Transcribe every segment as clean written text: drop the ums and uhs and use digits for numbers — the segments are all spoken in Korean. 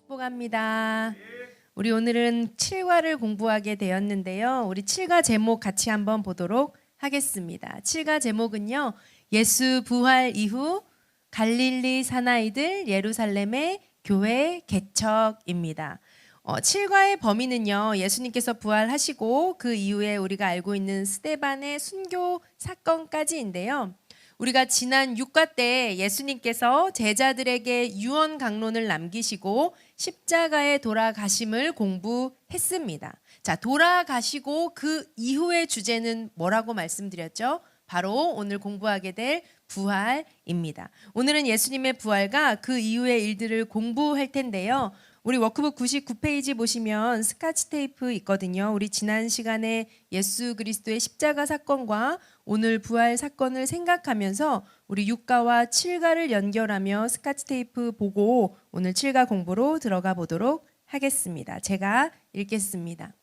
축복합니다. 우리 오늘은 7과를 공부하게 되었는데요. 우리 7과 제목 같이 한번 보도록 하겠습니다. 7과 제목은요. 예수 부활 이후 갈릴리 사나이들 예루살렘의 교회 개척입니다. 7과의 범위는요. 예수님께서 부활하시고 그 이후에 우리가 알고 있는 스데반의 순교 사건까지인데요. 우리가 지난 6과 때 예수님께서 제자들에게 유언 강론을 남기시고 십자가에 돌아가심을 공부했습니다. 자, 돌아가시고 그 이후의 주제는 뭐라고 말씀드렸죠? 바로 오늘 공부하게 될 부활입니다. 오늘은 예수님의 부활과 그 이후의 일들을 공부할 텐데요. 우리 워크북 99페이지 보시면 스카치 테이프 있거든요. 우리 지난 시간에 예수 그리스도의 십자가 사건과 오늘 부활 사건을 생각하면서 우리 6가와 7가를 연결하며 스카치 테이프 보고 오늘 7가 공부로 들어가 보도록 하겠습니다. 제가 읽겠습니다.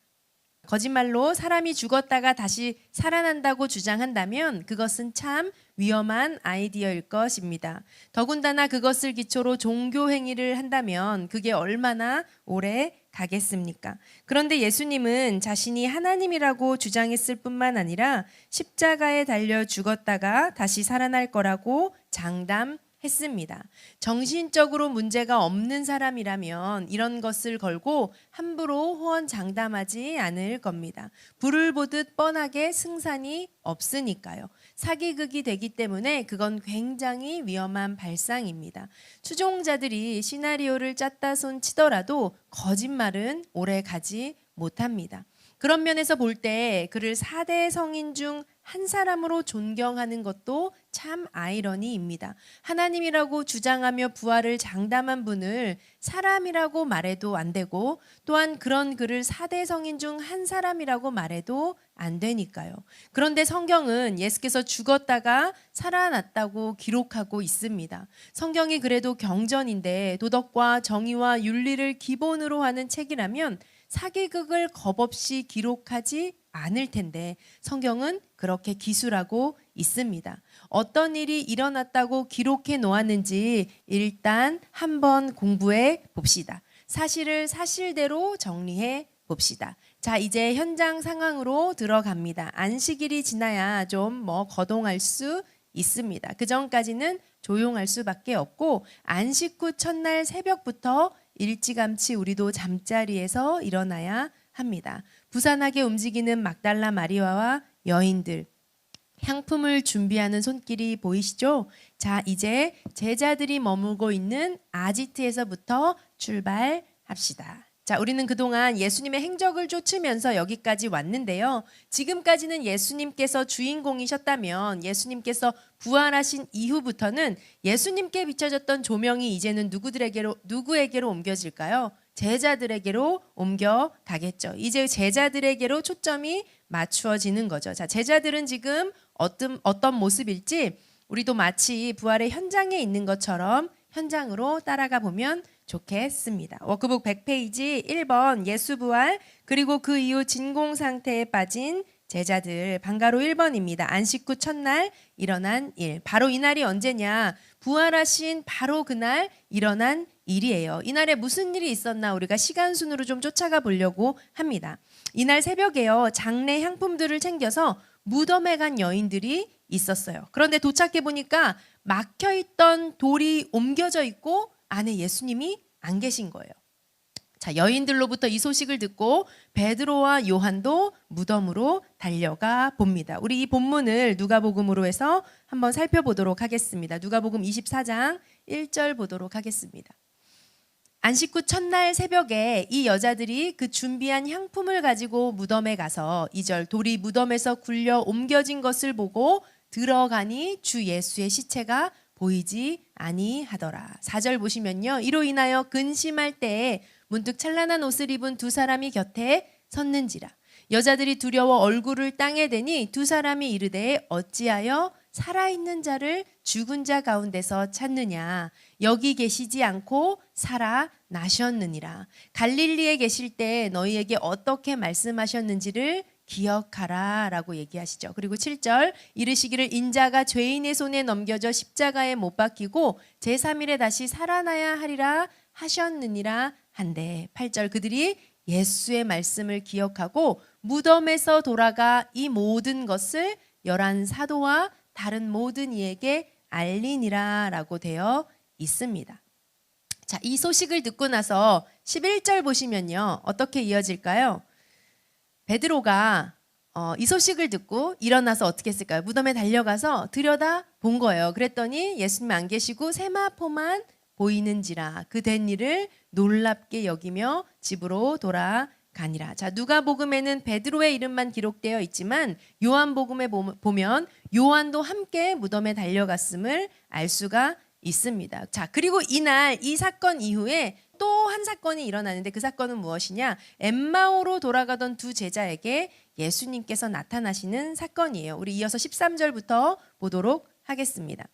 거짓말로 사람이 죽었다가 다시 살아난다고 주장한다면 그것은 참 위험한 아이디어일 것입니다. 더군다나 그것을 기초로 종교 행위를 한다면 그게 얼마나 오래 가겠습니까? 그런데 예수님은 자신이 하나님이라고 주장했을 뿐만 아니라 십자가에 달려 죽었다가 다시 살아날 거라고 장담했습니다. 정신적으로 문제가 없는 사람이라면 이런 것을 걸고 함부로 호언장담하지 않을 겁니다. 불을 보듯 뻔하게 승산이 없으니까요. 사기극이 되기 때문에 그건 굉장히 위험한 발상입니다. 추종자들이 시나리오를 짰다 손 치더라도 거짓말은 오래 가지 못합니다. 그런 면에서 볼 때 그를 4대 성인 중 한 사람으로 존경하는 것도 참 아이러니입니다. 하나님이라고 주장하며 부활을 장담한 분을 사람이라고 말해도 안 되고 또한 그런 그를 4대 성인 중 한 사람이라고 말해도 안 되니까요. 그런데 성경은 예수께서 죽었다가 살아났다고 기록하고 있습니다. 성경이 그래도 경전인데 도덕과 정의와 윤리를 기본으로 하는 책이라면 사기극을 겁없이 기록하지 않을 텐데 성경은 그렇게 기술하고 있습니다. 어떤 일이 일어났다고 기록해 놓았는지 일단 한번 공부해 봅시다. 사실을 사실대로 정리해 봅시다. 자, 이제 현장 상황으로 들어갑니다. 안식일이 지나야 좀 거동할 수 있습니다. 그 전까지는 조용할 수밖에 없고 안식 후 첫날 새벽부터 일찌감치 우리도 잠자리에서 일어나야 합니다. 부산하게 움직이는 막달라 마리아와 여인들, 향품을 준비하는 손길이 보이시죠? 자, 이제 제자들이 머물고 있는 아지트에서부터 출발합시다. 자, 우리는 그동안 예수님의 행적을 쫓으면서 여기까지 왔는데요. 지금까지는 예수님께서 주인공이셨다면 예수님께서 부활하신 이후부터는 예수님께 비춰졌던 조명이 이제는 누구에게로 옮겨질까요? 제자들에게로 옮겨가겠죠. 이제 제자들에게로 초점이 맞추어지는 거죠. 자, 제자들은 지금 어떤 모습일지 우리도 마치 부활의 현장에 있는 것처럼 현장으로 따라가 보면 좋겠습니다. 워크북 100페이지 1번 예수 부활 그리고 그 이후 진공 상태에 빠진 제자들 방가로 1번입니다. 안식 후 첫날 일어난 일. 바로 이날이 언제냐? 부활하신 바로 그날 일어난 일이에요. 이날에 무슨 일이 있었나 우리가 시간 순으로 좀 쫓아가 보려고 합니다. 이날 새벽에요. 장례 향품들을 챙겨서 무덤에 간 여인들이 있었어요. 그런데 도착해 보니까 막혀있던 돌이 옮겨져 있고 안에 예수님이 안 계신 거예요. 자, 여인들로부터 이 소식을 듣고 베드로와 요한도 무덤으로 달려가 봅니다. 우리 이 본문을 누가복음으로 해서 한번 살펴보도록 하겠습니다. 누가복음 24장 1절 보도록 하겠습니다. 안식 후 첫날 새벽에 이 여자들이 그 준비한 향품을 가지고 무덤에 가서 2절 돌이 무덤에서 굴려 옮겨진 것을 보고 들어가니 주 예수의 시체가 보이지 아니하더라. 4절 보시면요. 이로 인하여 근심할 때에 문득 찬란한 옷을 입은 두 사람이 곁에 섰는지라. 여자들이 두려워 얼굴을 땅에 대니 두 사람이 이르되 어찌하여 살아있는 자를 죽은 자 가운데서 찾느냐. 여기 계시지 않고 살아나셨느니라. 갈릴리에 계실 때 너희에게 어떻게 말씀하셨는지를 기억하라 라고 얘기하시죠. 그리고 7절 이르시기를 인자가 죄인의 손에 넘겨져 십자가에 못 박히고 제3일에 다시 살아나야 하리라 하셨느니라 한데 8절 그들이 예수의 말씀을 기억하고 무덤에서 돌아가 이 모든 것을 11 사도와 다른 모든 이에게 알리니라 라고 되어 있습니다. 자, 이 소식을 듣고 나서 11절 보시면요. 어떻게 이어질까요? 베드로가 이 소식을 듣고 일어나서 어떻게 했을까요? 무덤에 달려가서 들여다 본 거예요. 그랬더니 예수님 안 계시고 세마포만 보이는지라 그 된 일을 놀랍게 여기며 집으로 돌아가니라. 자, 누가복음에는 베드로의 이름만 기록되어 있지만 요한복음에 보면 요한도 함께 무덤에 달려갔음을 알 수가 있습니다. 자, 그리고 이날 이 사건 이후에 또 한 사건이 일어나는데 그 사건은 무엇이냐? 엠마오로 돌아가던 두 제자에게 예수님께서 나타나시는 사건이에요. 우리 이어서 13절부터 보도록 하겠습니다.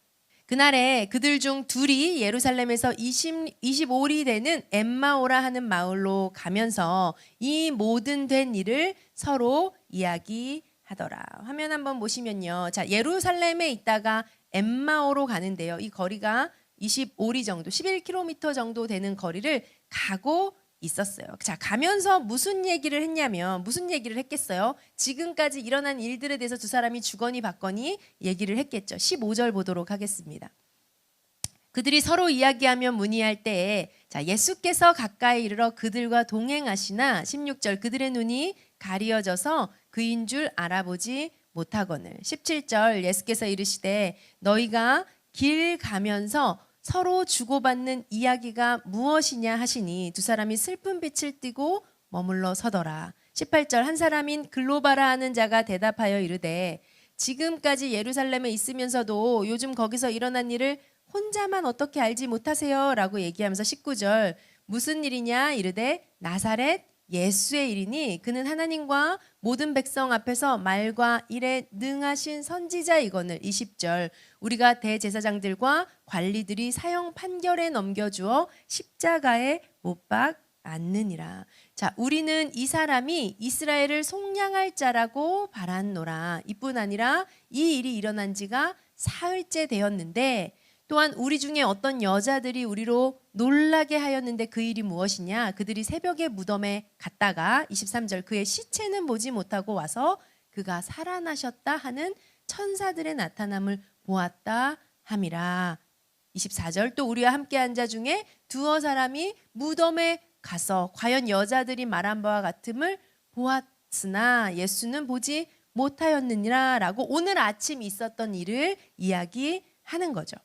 그날에 그들 중 둘이 예루살렘에서 25리 되는 엠마오라 하는 마을로 가면서 이 모든 된 일을 서로 이야기하더라. 화면 한번 보시면요. 자, 예루살렘에 있다가 엠마오로 가는데요. 이 거리가 25리 정도, 11km 정도 되는 거리를 가고 있었어요. 자, 가면서 무슨 얘기를 했냐면 무슨 얘기를 했겠어요? 지금까지 일어난 일들에 대해서 두 사람이 주거니 받거니 얘기를 했겠죠. 15절 보도록 하겠습니다. 그들이 서로 이야기하며 문의할 때에 자, 예수께서 가까이 이르러 그들과 동행하시나 16절 그들의 눈이 가리어져서 그인 줄 알아보지 못하거늘 17절 예수께서 이르시되 너희가 길 가면서 서로 주고받는 이야기가 무엇이냐 하시니 두 사람이 슬픈 빛을 띠고 머물러 서더라. 18절 한 사람인 글로바라 하는 자가 대답하여 이르되 지금까지 예루살렘에 있으면서도 요즘 거기서 일어난 일을 혼자만 어떻게 알지 못하세요? 라고 얘기하면서 19절 무슨 일이냐 이르되 나사렛 예수의 일이니 그는 하나님과 모든 백성 앞에서 말과 일에 능하신 선지자이거늘 20절 우리가 대제사장들과 관리들이 사형 판결에 넘겨주어 십자가에 못 박았느니라. 자, 우리는 이 사람이 이스라엘을 속량할 자라고 바랐노라. 이뿐 아니라 이 일이 일어난 지가 사흘째 되었는데 또한 우리 중에 어떤 여자들이 우리로 놀라게 하였는데 그 일이 무엇이냐? 그들이 새벽에 무덤에 갔다가 23절 그의 시체는 보지 못하고 와서 그가 살아나셨다 하는 천사들의 나타남을 보았다 함이라. 24절 또 우리와 함께 한 자 중에 두어 사람이 무덤에 가서 과연 여자들이 말한 바와 같음을 보았으나 예수는 보지 못하였느니라 라고 오늘 아침 있었던 일을 이야기하는 거죠.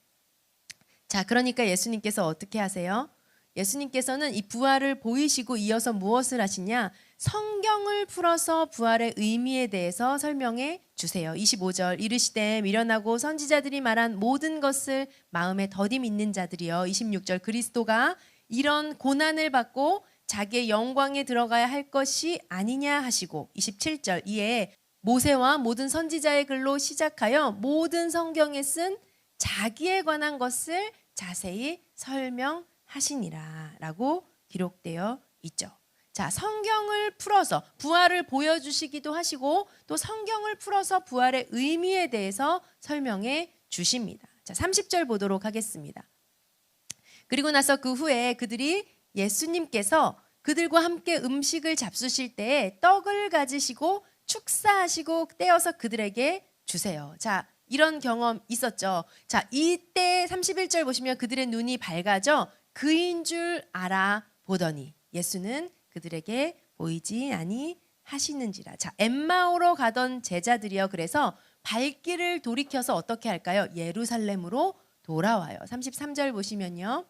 자, 그러니까 예수님께서 어떻게 하세요? 예수님께서는 이 부활을 보이시고 이어서 무엇을 하시냐? 성경을 풀어서 부활의 의미에 대해서 설명해 주세요. 25절 이르시되 미련하고 선지자들이 말한 모든 것을 마음에 더디 믿는 자들이여. 26절 그리스도가 이런 고난을 받고 자기의 영광에 들어가야 할 것이 아니냐 하시고 27절 이에 모세와 모든 선지자의 글로 시작하여 모든 성경에 쓴 자기에 관한 것을 자세히 설명하시니라 라고 기록되어 있죠. 자, 성경을 풀어서 부활을 보여주시기도 하시고 또 성경을 풀어서 부활의 의미에 대해서 설명해 주십니다. 자, 30절 보도록 하겠습니다. 그리고 나서 그 후에 그들이 예수님께서 그들과 함께 음식을 잡수실 때에 떡을 가지시고 축사하시고 떼어서 그들에게 주세요. 자, 이런 경험 있었죠. 자, 이때 31절 보시면 그들의 눈이 밝아져 그인 줄 알아보더니 예수는 그들에게 보이지 아니하시는지라. 자, 엠마오로 가던 제자들이요. 그래서 발길을 돌이켜서 어떻게 할까요? 예루살렘으로 돌아와요. 33절 보시면요.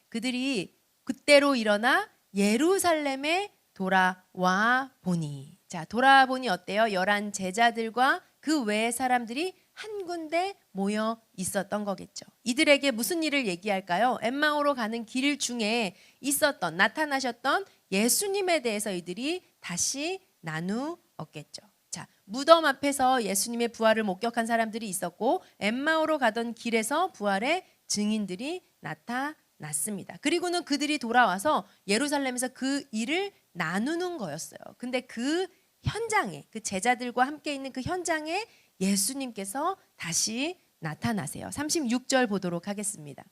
그들이 그때로 일어나 예루살렘에 돌아와 보니. 자, 돌아보니 어때요? 11 제자들과 그 외의 사람들이 한 군데 모여 있었던 거겠죠. 이들에게 무슨 일을 얘기할까요? 엠마오로 가는 길 중에 있었던 나타나셨던 예수님에 대해서 이들이 다시 나누었겠죠. 자, 무덤 앞에서 예수님의 부활을 목격한 사람들이 있었고 엠마오로 가던 길에서 부활의 증인들이 나타났습니다. 그리고는 그들이 돌아와서 예루살렘에서 그 일을 나누는 거였어요. 근데 그 현장에 그 제자들과 함께 있는 그 현장에 예수님께서 다시 나타나세요. 36절 보도록 하겠습니다.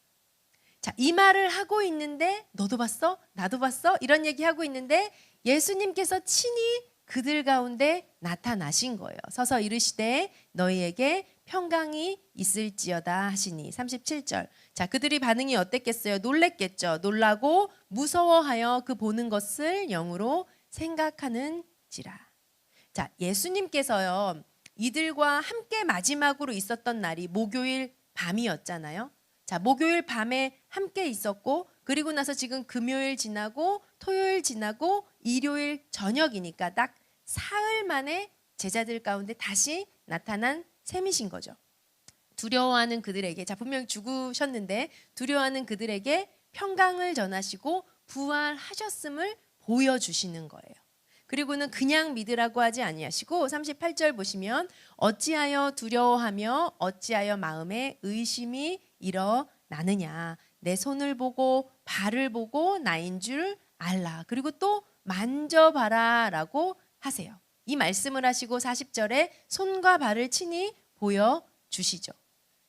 자, 이 말을 하고 있는데 너도 봤어? 나도 봤어? 이런 얘기하고 있는데 예수님께서 친히 그들 가운데 나타나신 거예요. 서서 이르시되 너희에게 평강이 있을지어다 하시니 37절. 자, 그들이 반응이 어땠겠어요? 놀랬겠죠. 놀라고 무서워하여 그 보는 것을 영으로 생각하는지라. 자, 예수님께서요. 이들과 함께 마지막으로 있었던 날이 목요일 밤이었잖아요. 자, 목요일 밤에 함께 있었고 그리고 나서 지금 금요일 지나고 토요일 지나고 일요일 저녁이니까 딱 사흘 만에 제자들 가운데 다시 나타난 셈이신 거죠. 두려워하는 그들에게, 자, 분명히 죽으셨는데 두려워하는 그들에게 평강을 전하시고 부활하셨음을 보여주시는 거예요. 그리고는 그냥 믿으라고 하지 아니하시고 38절 보시면 어찌하여 두려워하며 어찌하여 마음에 의심이 일어나느냐. 내 손을 보고 발을 보고 나인 줄 알라. 그리고 또 만져봐라 라고 하세요. 이 말씀을 하시고 40절에 손과 발을 친히 보여주시죠.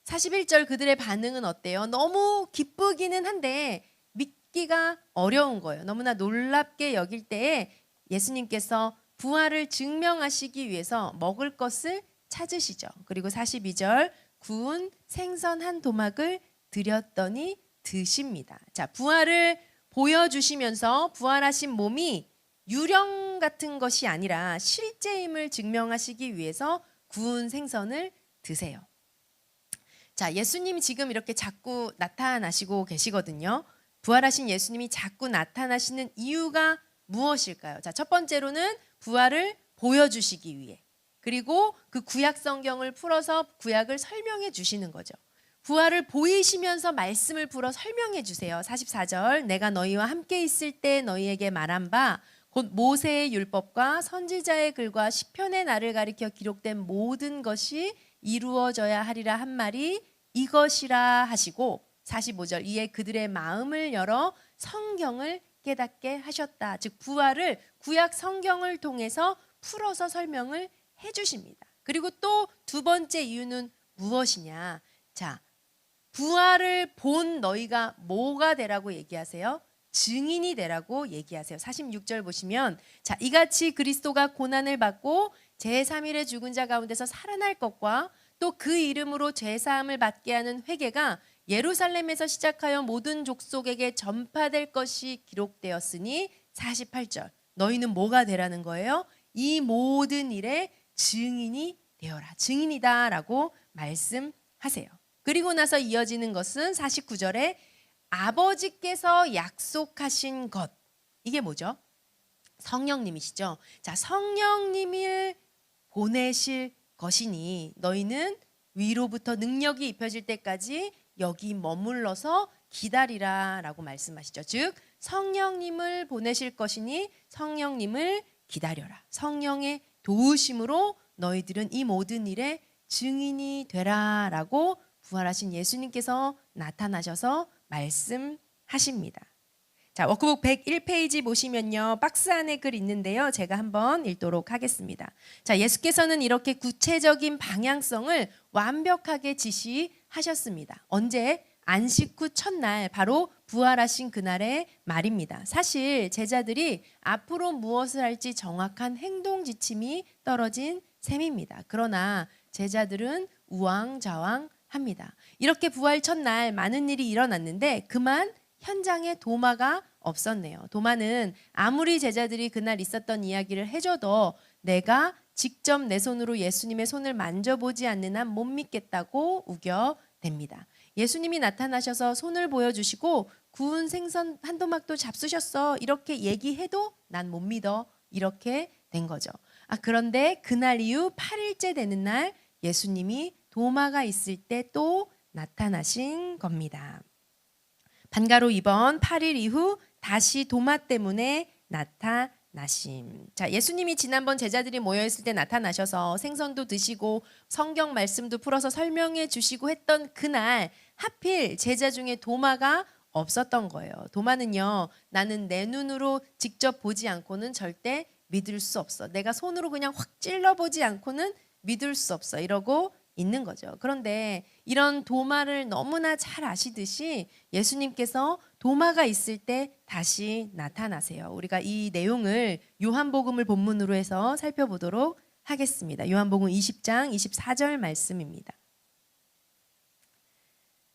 41절 그들의 반응은 어때요? 너무 기쁘기는 한데 믿기가 어려운 거예요. 너무나 놀랍게 여길 때에 예수님께서 부활을 증명하시기 위해서 먹을 것을 찾으시죠. 그리고 42절 구운 생선 한 도막을 드렸더니 드십니다. 자, 부활을 보여주시면서 부활하신 몸이 유령 같은 것이 아니라 실제임을 증명하시기 위해서 구운 생선을 드세요. 자, 예수님이 지금 이렇게 자꾸 나타나시고 계시거든요. 부활하신 예수님이 자꾸 나타나시는 이유가 무엇일까요? 자, 첫 번째로는 부활을 보여주시기 위해, 그리고 그 구약 성경을 풀어서 구약을 설명해 주시는 거죠. 부활을 보이시면서 말씀을 풀어 설명해 주세요. 44절 내가 너희와 함께 있을 때 너희에게 말한 바 곧 모세의 율법과 선지자의 글과 시편의 날을 가리켜 기록된 모든 것이 이루어져야 하리라 한 말이 이것이라 하시고 45절 이에 그들의 마음을 열어 성경을 깨닫게 하셨다. 즉 부활을 구약 성경을 통해서 풀어서 설명을 해주십니다. 그리고 또 두 번째 이유는 무엇이냐? 자, 부활을 본 너희가 뭐가 되라고 얘기하세요? 증인이 되라고 얘기하세요. 46절 보시면 자, 이같이 그리스도가 고난을 받고 제3일에 죽은 자 가운데서 살아날 것과 또 그 이름으로 죄사함을 받게 하는 회개가 예루살렘에서 시작하여 모든 족속에게 전파될 것이 기록되었으니 48절 너희는 뭐가 되라는 거예요? 이 모든 일에 증인이 되어라. 증인이다 라고 말씀하세요. 그리고 나서 이어지는 것은 49절에 아버지께서 약속하신 것. 이게 뭐죠? 성령님이시죠. 자, 성령님을 보내실 것이니 너희는 위로부터 능력이 입혀질 때까지 여기 머물러서 기다리라 라고 말씀하시죠. 즉 성령님을 보내실 것이니 성령님을 기다려라. 성령의 도우심으로 너희들은 이 모든 일에 증인이 되라 라고 부활하신 예수님께서 나타나셔서 말씀하십니다. 자, 워크북 101페이지 보시면요. 박스 안에 글 있는데요. 제가 한번 읽도록 하겠습니다. 자, 예수께서는 이렇게 구체적인 방향성을 완벽하게 지시하셨습니다. 언제? 안식 후 첫날, 바로 부활하신 그날의 말입니다. 사실 제자들이 앞으로 무엇을 할지 정확한 행동 지침이 떨어진 셈입니다. 그러나 제자들은 우왕좌왕합니다. 이렇게 부활 첫날 많은 일이 일어났는데 그만 현장에 도마가 없었네요. 도마는 아무리 제자들이 그날 있었던 이야기를 해줘도 내가 직접 내 손으로 예수님의 손을 만져보지 않는 한 못 믿겠다고 우겨댑니다. 예수님이 나타나셔서 손을 보여주시고 구운 생선 한 도막도 잡수셨어 이렇게 얘기해도 난 못 믿어 이렇게 된 거죠. 그런데 그날 이후 8일째 되는 날 예수님이 도마가 있을 때 또 나타나신 겁니다. 반가로 이번 8일 이후 다시 도마 때문에 나타나심. 자, 예수님이 지난번 제자들이 모여있을 때 나타나셔서 생선도 드시고 성경 말씀도 풀어서 설명해 주시고 했던 그날 하필 제자 중에 도마가 없었던 거예요. 도마는요, 나는 내 눈으로 직접 보지 않고는 절대 믿을 수 없어. 내가 손으로 그냥 확 찔러보지 않고는 믿을 수 없어. 이러고 있는 거죠. 그런데 이런 도마를 너무나 잘 아시듯이 예수님께서 도마가 있을 때 다시 나타나세요. 우리가 이 내용을 요한복음을 본문으로 해서 살펴보도록 하겠습니다. 요한복음 20장 24절 말씀입니다.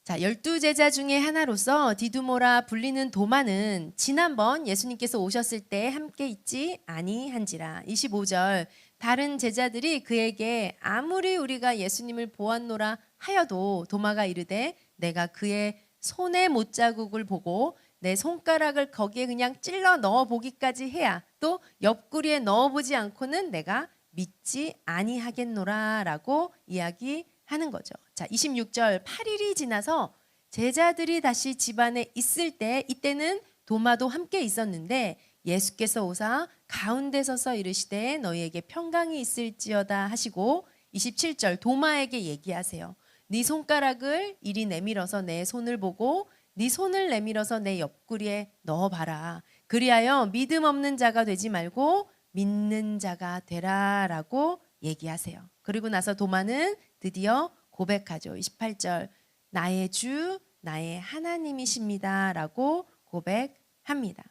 자, 12제자 중에 하나로서 디두모라 불리는 도마는 지난번 예수님께서 오셨을 때 함께 있지 아니한지라. 25절 다른 제자들이 그에게 아무리 우리가 예수님을 보았노라 하여도 도마가 이르되 내가 그의 손의 못자국을 보고 내 손가락을 거기에 그냥 찔러 넣어 보기까지 해야 또 옆구리에 넣어 보지 않고는 내가 믿지 아니하겠노라라고 이야기하는 거죠. 자, 26절 8일이 지나서 제자들이 다시 집안에 있을 때 이때는 도마도 함께 있었는데 예수께서 오사 가운데 서서 이르시되 너희에게 평강이 있을지어다 하시고 27절 도마에게 얘기하세요. 네 손가락을 이리 내밀어서 내 손을 보고 네 손을 내밀어서 내 옆구리에 넣어봐라. 그리하여 믿음 없는 자가 되지 말고 믿는 자가 되라라고 얘기하세요. 그리고 나서 도마는 드디어 고백하죠. 28절 나의 주 나의 하나님이십니다라고 고백합니다.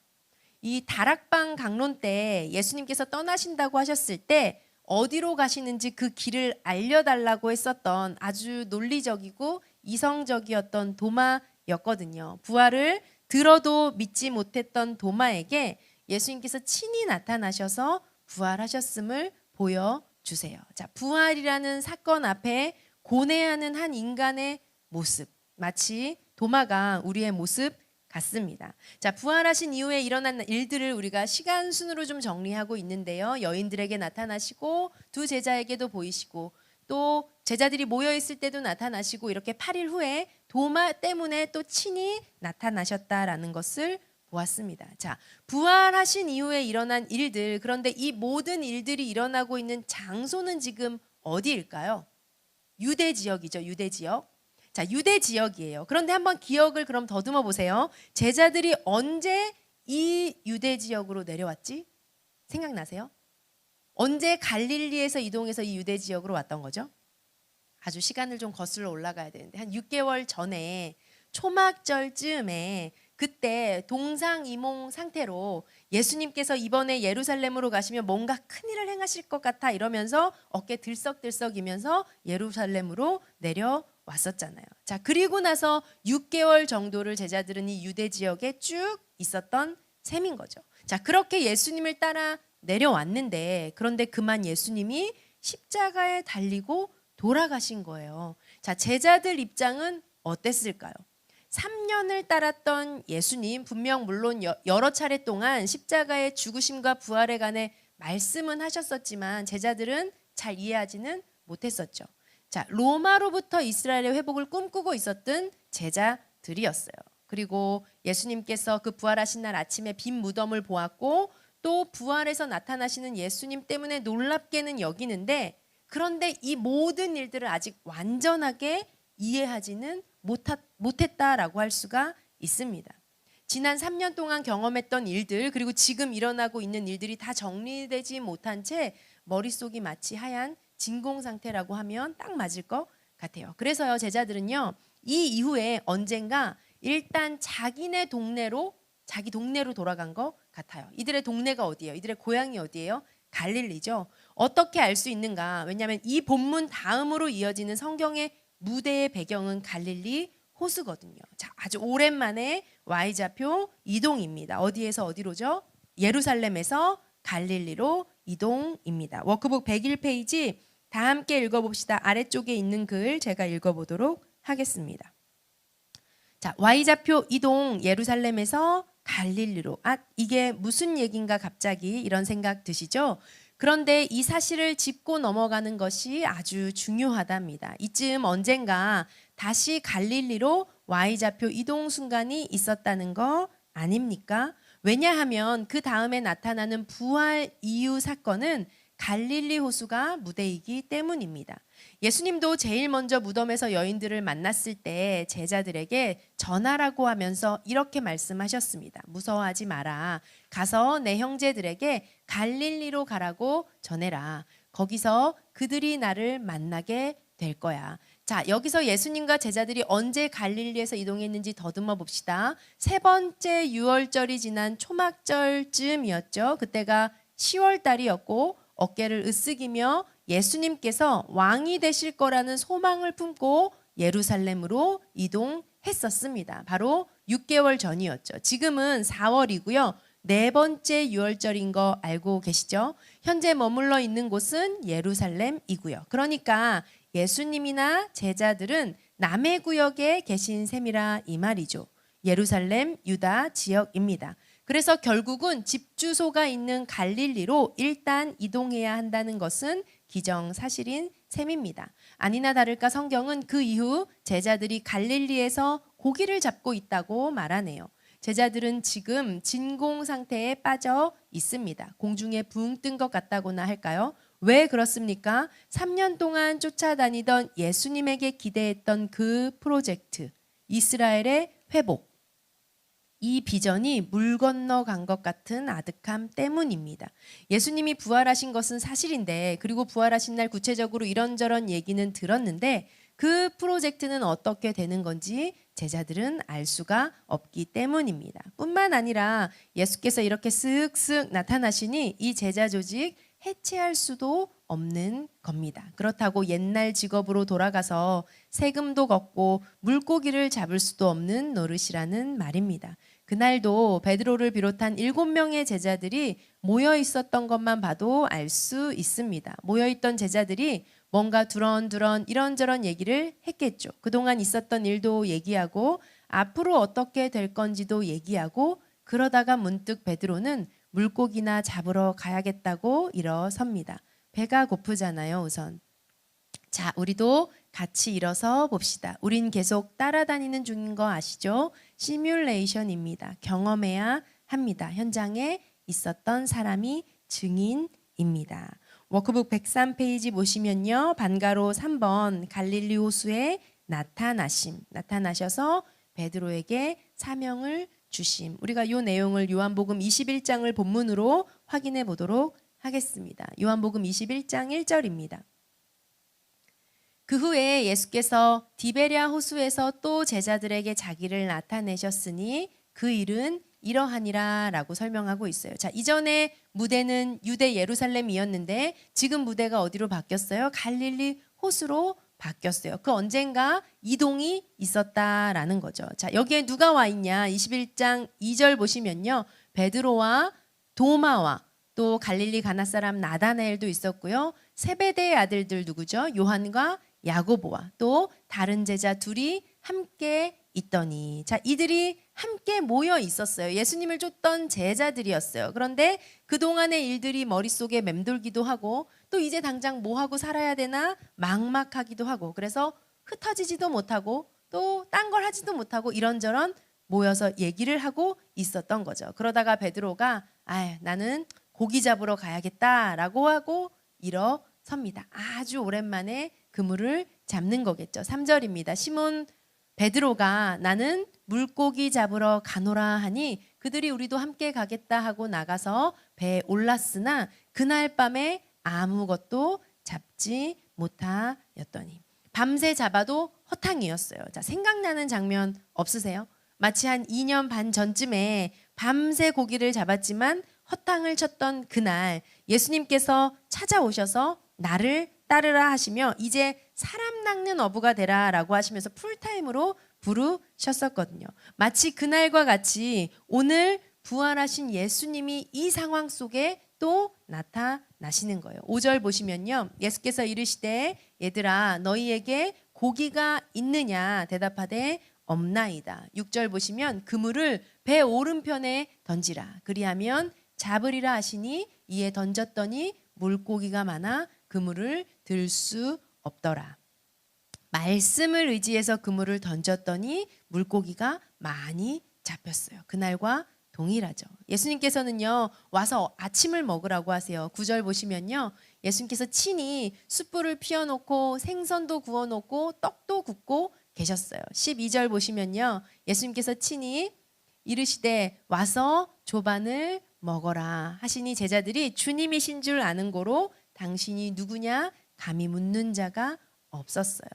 이 다락방 강론 때 예수님께서 떠나신다고 하셨을 때 어디로 가시는지 그 길을 알려달라고 했었던 아주 논리적이고 이성적이었던 도마였거든요. 부활을 들어도 믿지 못했던 도마에게 예수님께서 친히 나타나셔서 부활하셨음을 보여주세요. 자, 부활이라는 사건 앞에 고뇌하는 한 인간의 모습, 마치 도마가 우리의 모습 같습니다. 자, 부활하신 이후에 일어난 일들을 우리가 시간 순으로 좀 정리하고 있는데요. 여인들에게 나타나시고 두 제자에게도 보이시고 또 제자들이 모여 있을 때도 나타나시고 이렇게 8일 후에 도마 때문에 또 친히 나타나셨다라는 것을 보았습니다. 자, 부활하신 이후에 일어난 일들, 그런데 이 모든 일들이 일어나고 있는 장소는 지금 어디일까요? 유대 지역이죠. 유대 지역. 자, 유대 지역이에요. 그런데 한번 기억을 그럼 더듬어 보세요. 제자들이 언제 이 유대 지역으로 내려왔지? 생각나세요? 언제 갈릴리에서 이동해서 이 유대 지역으로 왔던 거죠? 아주 시간을 좀 거슬러 올라가야 되는데 한 6개월 전에 초막절쯤에 그때 동상이몽 상태로 예수님께서 이번에 예루살렘으로 가시면 뭔가 큰일을 행하실 것 같아 이러면서 어깨 들썩들썩이면서 예루살렘으로 내려왔었잖아요. 자, 그리고 나서 6개월 정도를 제자들은 이 유대 지역에 쭉 있었던 셈인 거죠. 자, 그렇게 예수님을 따라 내려왔는데 그런데 그만 예수님이 십자가에 달리고 돌아가신 거예요. 자, 제자들 입장은 어땠을까요? 3년을 따랐던 예수님, 분명 물론 여러 차례 동안 십자가의 죽으심과 부활에 관해 말씀은 하셨었지만 제자들은 잘 이해하지는 못했었죠. 자, 로마로부터 이스라엘의 회복을 꿈꾸고 있었던 제자들이었어요. 그리고 예수님께서 그 부활하신 날 아침에 빈 무덤을 보았고 또 부활해서 나타나시는 예수님 때문에 놀랍게는 여기는데 그런데 이 모든 일들을 아직 완전하게 이해하지는 못했다라고 할 수가 있습니다. 지난 3년 동안 경험했던 일들 그리고 지금 일어나고 있는 일들이 다 정리되지 못한 채 머릿속이 마치 하얀 진공 상태라고 하면 딱 맞을 것 같아요. 그래서요 제자들은요 이 이후에 언젠가 일단 자기 동네로 돌아간 것 같아요. 이들의 동네가 어디예요? 이들의 고향이 어디예요? 갈릴리죠. 어떻게 알 수 있는가? 왜냐하면 이 본문 다음으로 이어지는 성경의 무대의 배경은 갈릴리 호수거든요. 자, 아주 오랜만에 Y좌표 이동입니다. 어디에서 어디로죠? 예루살렘에서 갈릴리로 이동입니다. 워크북 101페이지 다 함께 읽어봅시다. 아래쪽에 있는 글 제가 읽어보도록 하겠습니다. 자, Y좌표 이동 예루살렘에서 갈릴리로. 이게 무슨 얘기인가 갑자기 이런 생각 드시죠? 그런데 이 사실을 짚고 넘어가는 것이 아주 중요하답니다. 이쯤 언젠가 다시 갈릴리로 Y좌표 이동 순간이 있었다는 거 아닙니까? 왜냐하면 그 다음에 나타나는 부활 이후 사건은 갈릴리 호수가 무대이기 때문입니다. 예수님도 제일 먼저 무덤에서 여인들을 만났을 때 제자들에게 전하라고 하면서 이렇게 말씀하셨습니다. 무서워하지 마라. 가서 내 형제들에게 갈릴리로 가라고 전해라. 거기서 그들이 나를 만나게 될 거야. 자, 여기서 예수님과 제자들이 언제 갈릴리에서 이동했는지 더듬어 봅시다. 세 번째 유월절이 지난 초막절쯤이었죠. 그때가 10월 달이었고 어깨를 으쓱이며 예수님께서 왕이 되실 거라는 소망을 품고 예루살렘으로 이동했었습니다. 바로 6개월 전이었죠. 지금은 4월이고요. 네 번째 유월절인 거 알고 계시죠? 현재 머물러 있는 곳은 예루살렘이고요. 그러니까 예수님이나 제자들은 남의 구역에 계신 셈이라 이 말이죠. 예루살렘, 유다 지역입니다. 그래서 결국은 집 주소가 있는 갈릴리로 일단 이동해야 한다는 것은 기정사실인 셈입니다. 아니나 다를까 성경은 그 이후 제자들이 갈릴리에서 고기를 잡고 있다고 말하네요. 제자들은 지금 진공 상태에 빠져 있습니다. 공중에 붕 뜬 것 같다고나 할까요? 왜 그렇습니까? 3년 동안 쫓아다니던 예수님에게 기대했던 그 프로젝트, 이스라엘의 회복, 이 비전이 물 건너간 것 같은 아득함 때문입니다. 예수님이 부활하신 것은 사실인데, 그리고 부활하신 날 구체적으로 이런저런 얘기는 들었는데 그 프로젝트는 어떻게 되는 건지 제자들은 알 수가 없기 때문입니다. 뿐만 아니라 예수께서 이렇게 쓱쓱 나타나시니 이 제자 조직 해체할 수도 없는 겁니다. 그렇다고 옛날 직업으로 돌아가서 세금도 걷고 물고기를 잡을 수도 없는 노릇이라는 말입니다. 그날도 베드로를 비롯한 7명의 제자들이 모여 있었던 것만 봐도 알 수 있습니다. 모여 있던 제자들이 뭔가 두런두런 이런저런 얘기를 했겠죠. 그동안 있었던 일도 얘기하고 앞으로 어떻게 될 건지도 얘기하고, 그러다가 문득 베드로는 물고기나 잡으러 가야겠다고 일어섭니다. 배가 고프잖아요, 우선. 자, 우리도 같이 일어서 봅시다. 우린 계속 따라다니는 중인 거 아시죠? 시뮬레이션입니다. 경험해야 합니다. 현장에 있었던 사람이 증인입니다. 워크북 103페이지 보시면요. 반가로 3번 갈릴리 호수에 나타나셔서 베드로에게 사명을 주심. 우리가 이 내용을 요한복음 21장을 본문으로 확인해 보도록 하겠습니다. 요한복음 21장 1절입니다. 그 후에 예수께서 디베랴 호수에서 또 제자들에게 자기를 나타내셨으니 그 일은 이러하니라 라고 설명하고 있어요. 자, 이전에 무대는 유대 예루살렘이었는데 지금 무대가 어디로 바뀌었어요? 갈릴리 호수로 바뀌었어요. 그 언젠가 이동이 있었다라는 거죠. 자, 여기에 누가 와 있냐? 21장 2절 보시면요. 베드로와 도마와 또 갈릴리 가나 사람 나다나엘도 있었고요. 세베대의 아들들 누구죠? 요한과 야고보와 또 다른 제자 둘이 함께 있더니, 자, 이들이 함께 모여 있었어요. 예수님을 쫓던 제자들이었어요. 그런데 그동안의 일들이 머릿속에 맴돌기도 하고 또 이제 당장 뭐 하고 살아야 되나 막막하기도 하고, 그래서 흩어지지도 못하고 또 딴 걸 하지도 못하고 이런저런 모여서 얘기를 하고 있었던 거죠. 그러다가 베드로가 나는 고기 잡으러 가야겠다라고 하고 일어섭니다. 아주 오랜만에 그물을 잡는 거겠죠. 3절입니다. 시몬 베드로가 나는 물고기 잡으러 가노라 하니 그들이 우리도 함께 가겠다 하고 나가서 배에 올랐으나 그날 밤에 아무것도 잡지 못하였더니, 밤새 잡아도 허탕이었어요. 자, 생각나는 장면 없으세요? 마치 한 2년 반 전쯤에 밤새 고기를 잡았지만 허탕을 쳤던 그날 예수님께서 찾아오셔서 나를 따르라 하시며 이제 사람 낚는 어부가 되라 라고 하시면서 풀타임으로 부르셨었거든요. 마치 그날과 같이 오늘 부활하신 예수님이 이 상황 속에 또 나타나시는 거예요. 5절 보시면요. 예수께서 이르시되 얘들아 너희에게 고기가 있느냐 대답하되 없나이다. 6절 보시면 그물을 배 오른편에 던지라 그리하면 잡으리라 하시니 이에 던졌더니 물고기가 많아 그물을 들 수 없더라. 말씀을 의지해서 그물을 던졌더니 물고기가 많이 잡혔어요. 그날과 동일하죠. 예수님께서는요 와서 아침을 먹으라고 하세요. 9절 보시면요 예수님께서 친히 숯불을 피워놓고 생선도 구워놓고 떡도 굽고 계셨어요. 12절 보시면요 예수님께서 친히 이르시되 와서 조반을 먹어라 하시니 제자들이 주님이신 줄 아는 고로 당신이 누구냐 감히 묻는 자가 없었어요.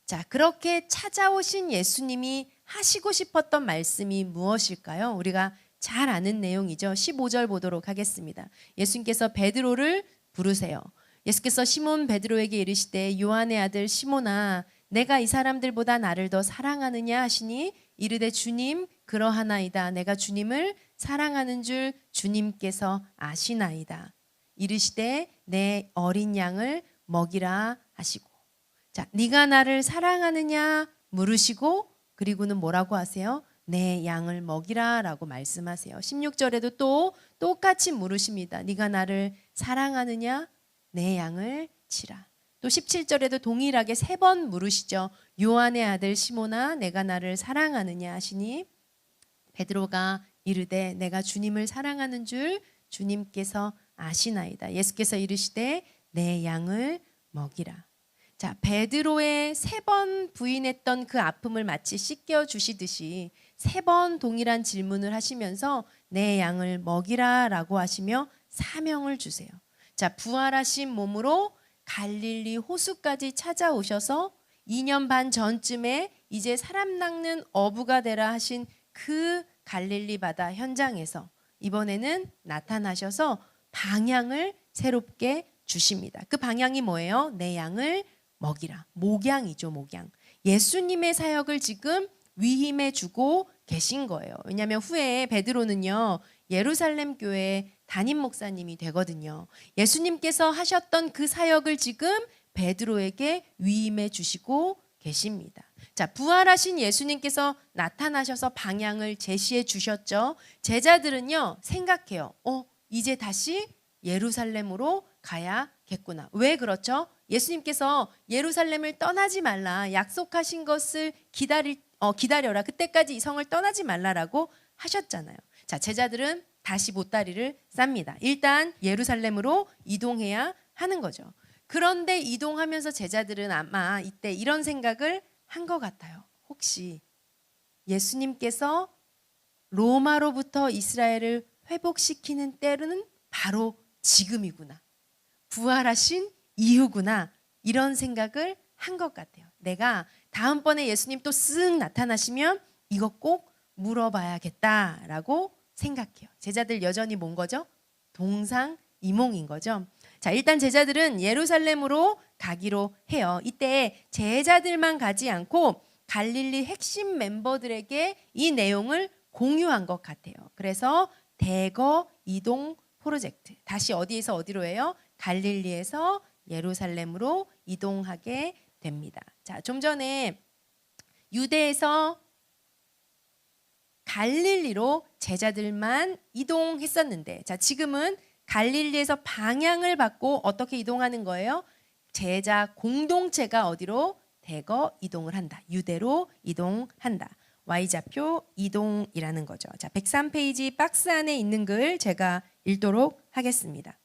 자, 그렇게 찾아오신 예수님이 하시고 싶었던 말씀이 무엇일까요? 우리가 잘 아는 내용이죠. 15절 보도록 하겠습니다. 예수님께서 베드로를 부르세요. 예수께서 시몬 베드로에게 이르시되 요한의 아들 시몬아 내가 이 사람들보다 나를 더 사랑하느냐 하시니 이르되 주님 그러하나이다. 내가 주님을 사랑하는 줄 주님께서 아시나이다. 이르시되 내 어린 양을 먹이라 하시고 자, 네가 나를 사랑하느냐 물으시고 그리고는 뭐라고 하세요? 내 양을 먹이라 라고 말씀하세요. 16절에도 또 똑같이 물으십니다. 네가 나를 사랑하느냐? 내 양을 치라. 또 17절에도 동일하게 3번 물으시죠. 요한의 아들 시몬아 내가 나를 사랑하느냐 하시니 베드로가 이르되 내가 주님을 사랑하는 줄 주님께서 아시나이다. 예수께서 이르시되 내 양을 먹이라. 자, 베드로의 3번 부인했던 그 아픔을 마치 씻겨 주시듯이 3번 동일한 질문을 하시면서 내 양을 먹이라 라고 하시며 사명을 주세요. 자, 부활하신 몸으로 갈릴리 호수까지 찾아오셔서 2년 반 전쯤에 이제 사람 낚는 어부가 되라 하신 그 갈릴리 바다 현장에서 이번에는 나타나셔서 방향을 새롭게 주십니다. 그 방향이 뭐예요? 내 양을 먹이라. 목양이죠, 목양. 예수님의 사역을 지금 위임해 주고 계신 거예요. 왜냐하면 후에 베드로는요 예루살렘 교회 담임 목사님이 되거든요. 예수님께서 하셨던 그 사역을 지금 베드로에게 위임해 주시고 계십니다. 자, 부활하신 예수님께서 나타나셔서 방향을 제시해 주셨죠. 제자들은요 생각해요. 이제 다시 예루살렘으로 가야겠구나. 왜 그렇죠? 예수님께서 예루살렘을 떠나지 말라. 약속하신 것을 기다려라. 그때까지 이 성을 떠나지 말라라고 하셨잖아요. 자, 제자들은 다시 보따리를 쌉니다. 일단 예루살렘으로 이동해야 하는 거죠. 그런데 이동하면서 제자들은 아마 이때 이런 생각을 한 것 같아요. 혹시 예수님께서 로마로부터 이스라엘을 회복시키는 때는 바로 지금이구나. 부활하신 이후구나. 이런 생각을 한 것 같아요. 내가 다음번에 예수님 또 쓱 나타나시면 이거 꼭 물어봐야겠다라고 생각해요. 제자들 여전히 뭔 거죠? 동상이몽인 거죠. 자, 일단 제자들은 예루살렘으로 가기로 해요. 이때 제자들만 가지 않고 갈릴리 핵심 멤버들에게 이 내용을 공유한 것 같아요. 그래서 대거 이동 프로젝트. 다시 어디에서 어디로 해요? 갈릴리에서 예루살렘으로 이동하게 됩니다. 자, 좀 전에 유대에서 갈릴리로 제자들만 이동했었는데, 자, 지금은 갈릴리에서 방향을 받고 어떻게 이동하는 거예요? 제자 공동체가 어디로? 대거 이동을 한다. 유대로 이동한다. Y좌표 이동이라는 거죠. 자, 103페이지 박스 안에 있는 글 제가 읽도록 하겠습니다.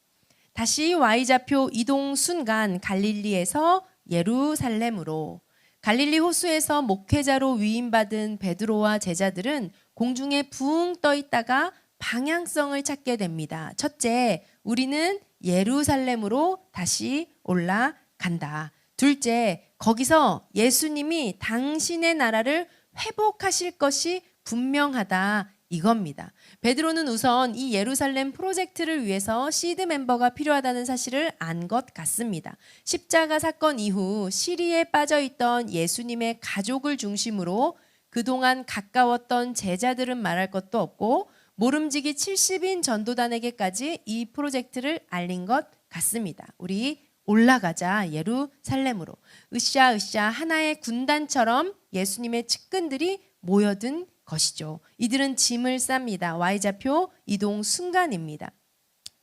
다시 Y좌표 이동 순간 갈릴리에서 예루살렘으로. 갈릴리 호수에서 목회자로 위임받은 베드로와 제자들은 공중에 붕 떠 있다가 방향성을 찾게 됩니다. 첫째, 우리는 예루살렘으로 다시 올라간다. 둘째, 거기서 예수님이 당신의 나라를 회복하실 것이 분명하다. 이겁니다. 베드로는 우선 이 예루살렘 프로젝트를 위해서 시드 멤버가 필요하다는 사실을 안 것 같습니다. 십자가 사건 이후 시리에 빠져있던 예수님의 가족을 중심으로 그동안 가까웠던 제자들은 말할 것도 없고 모름지기 70인 전도단에게까지 이 프로젝트를 알린 것 같습니다. 우리 올라가자 예루살렘으로. 으쌰으쌰 하나의 군단처럼 예수님의 측근들이 모여든 것이죠. 이들은 짐을 쌉니다. Y좌표 이동 순간입니다.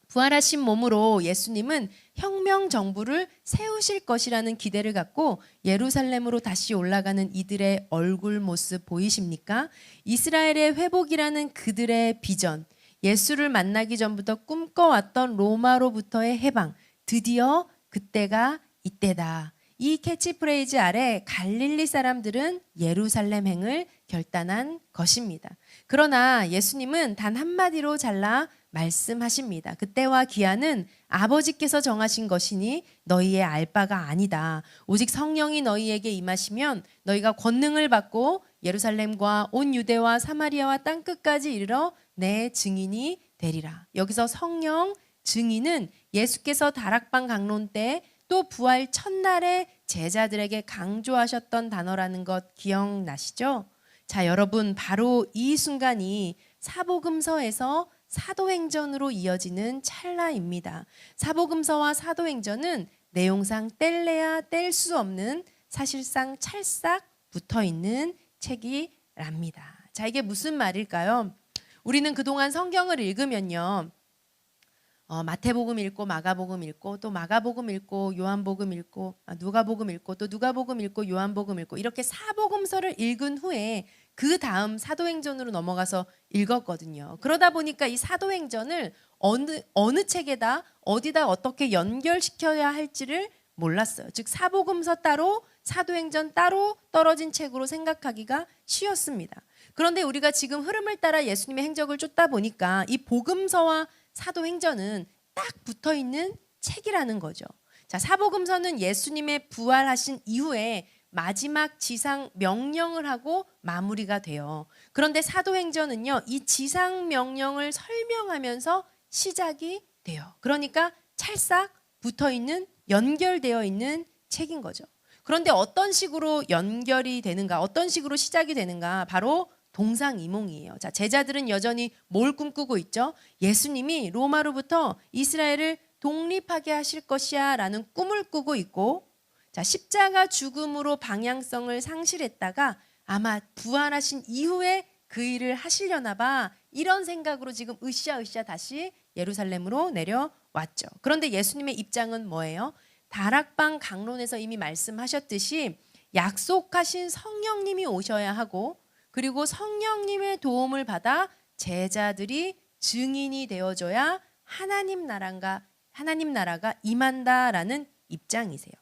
부활하신 몸으로 예수님은 혁명 정부를 세우실 것이라는 기대를 갖고 예루살렘으로 다시 올라가는 이들의 얼굴 모습 보이십니까? 이스라엘의 회복이라는 그들의 비전, 예수를 만나기 전부터 꿈꿔왔던 로마로부터의 해방, 드디어 그때가 이때다. 이 캐치프레이즈 아래 갈릴리 사람들은 예루살렘행을 결단한 것입니다. 그러나 예수님은 단 한마디로 잘라 말씀하십니다. 그때와 기한은 아버지께서 정하신 것이니 너희의 알 바가 아니다. 오직 성령이 너희에게 임하시면 너희가 권능을 받고 예루살렘과 온 유대와 사마리아와 땅끝까지 이르러 내 증인이 되리라. 여기서 성령 증인은 예수께서 다락방 강론 때 또 부활 첫날에 제자들에게 강조하셨던 단어라는 것 기억나시죠? 자, 여러분, 바로 이 순간이 사복음서에서 사도행전으로 이어지는 찰나입니다. 사복음서와 사도행전은 내용상 뗄래야 뗄 수 없는, 사실상 찰싹 붙어 있는 책이랍니다. 자, 이게 무슨 말일까요? 우리는 그동안 성경을 읽으면요, 마태복음 읽고 마가복음 읽고 또 마가복음 읽고 요한복음 읽고 누가복음 읽고 또 누가복음 읽고 요한복음 읽고 이렇게 사복음서를 읽은 후에 그 다음 사도행전으로 넘어가서 읽었거든요. 그러다 보니까 이 사도행전을 어느 책에다 어디다 어떻게 연결시켜야 할지를 몰랐어요. 즉 사복음서 따로 사도행전 따로 떨어진 책으로 생각하기가 쉬웠습니다. 그런데 우리가 지금 흐름을 따라 예수님의 행적을 쫓다 보니까 이 복음서와 사도행전은 딱 붙어 있는 책이라는 거죠. 자, 사복음서는 예수님의 부활하신 이후에 마지막 지상 명령을 하고 마무리가 돼요. 그런데 사도행전은요, 이 지상 명령을 설명하면서 시작이 돼요. 그러니까 찰싹 붙어 있는, 연결되어 있는 책인 거죠. 그런데 어떤 식으로 연결이 되는가, 어떤 식으로 시작이 되는가, 바로 동상이몽이에요. 자, 제자들은 여전히 뭘 꿈꾸고 있죠? 예수님이 로마로부터 이스라엘을 독립하게 하실 것이야 라는 꿈을 꾸고 있고, 자, 십자가 죽음으로 방향성을 상실했다가 아마 부활하신 이후에 그 일을 하시려나 봐, 이런 생각으로 지금 으쌰으쌰 다시 예루살렘으로 내려왔죠. 그런데 예수님의 입장은 뭐예요? 다락방 강론에서 이미 말씀하셨듯이 약속하신 성령님이 오셔야 하고, 그리고 성령님의 도움을 받아 제자들이 증인이 되어줘야 하나님 나라가 임한다라는 입장이세요.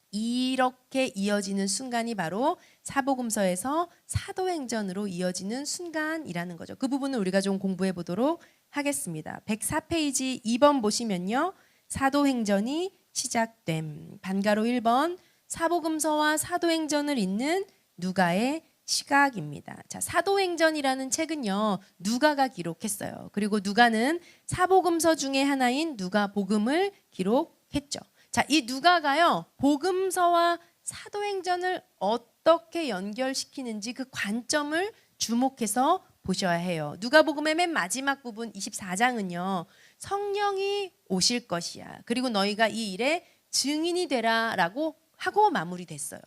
이렇게 이어지는 순간이 바로 사복음서에서 사도행전으로 이어지는 순간이라는 거죠. 그 부분을 우리가 좀 공부해 보도록 하겠습니다. 104페이지 2번 보시면요, 사도행전이 시작됨. 반가로 1번, 사복음서와 사도행전을 잇는 누가의 시각입니다. 자, 사도행전이라는 책은요, 누가가 기록했어요. 그리고 누가는 사복음서 중에 하나인 누가복음을 기록했죠. 자, 이 누가가요, 복음서와 사도행전을 어떻게 연결시키는지 그 관점을 주목해서 보셔야 해요. 누가복음의 맨 마지막 부분 24장은요, 성령이 오실 것이야. 그리고 너희가 이 일에 증인이 되라라고 하고 마무리됐어요.